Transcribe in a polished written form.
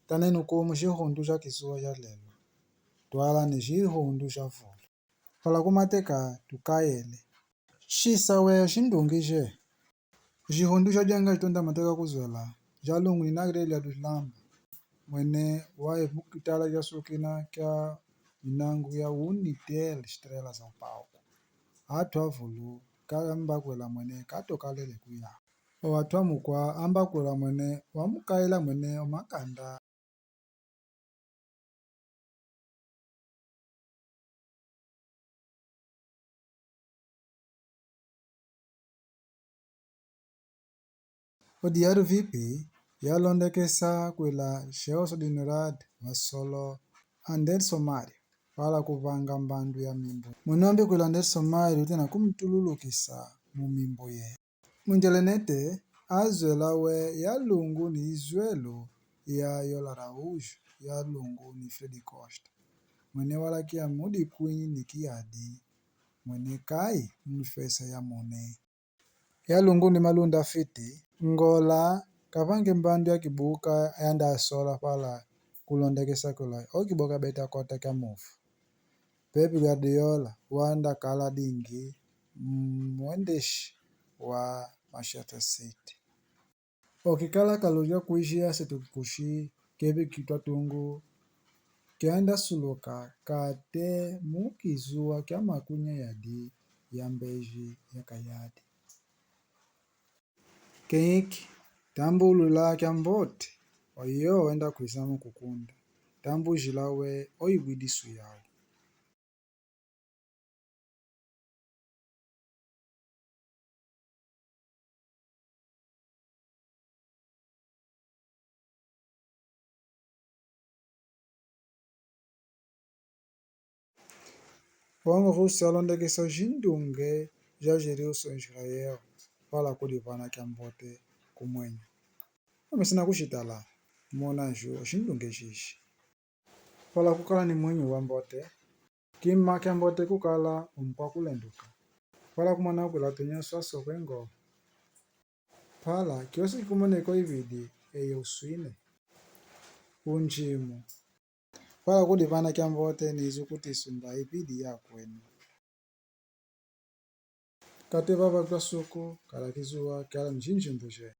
taneno como xihundu xa kisuwa xa lelo twala ni xihundu xa vula pala kumateka tukayele xisawe xindungixe xihundu xa jenga xitonda mateka kuzwela xalungu ni nagreli ya tuhlamba mwene wa mukitala ya sukina kya minangu ya unitel xitirela São Paulo hathwa vulu kambakwela mwene katokalele kuya owathwa mukwa ambakwela mwene wamukayela mwene omakanda odiário vipi yalondekesa kwela Gelson Dinurad wasolo Anderson Mário pala kuvanga mbandu ya mimbo munombe kwela Anderson Mário tena kumtululukisa mumimbo ye munjelenete azwela we yalungu ni izwelo ya Yola Araújo yalungu ni Fredi Costa mwene walakia mudi kwinyi ni kiyadi mwene kai mfesa ya mone yalungu ni malunda fiti ngola kavange mbandu ya kibuka ayanda asola pala kulondekesa kula okiboka beta kota kya mufu Pep Guardiola wanda kala dingi mwendeshi wa Manchester City okikala kaluja kuishia setukushi kebe kitwa tungu kianda suluka kate mukizuwa kya makunya yadi ya mbeji ya kayadi keiki tambulula kya mbote oyo wenda kuisamu kukunda tambujilawe oibwidisu yawe wangu rusi alondekesa jindunge ja Gerilson Israel pala kulivana kya mbote kumwenya amesina kushitala mona nju jindunge jishi pala kukala ni mwenyu wa mbote kima kya mbote kukala umkwa kulenduka pala kumana kwela tunyaso asokwengo pala kiosi kumoneko ividi eyo uswine unjimu pala kulivana kya mbote nizu kuti sumba ibidi ya kwenu kate baba kwa suku kala kizuwa kala mjinji mbuje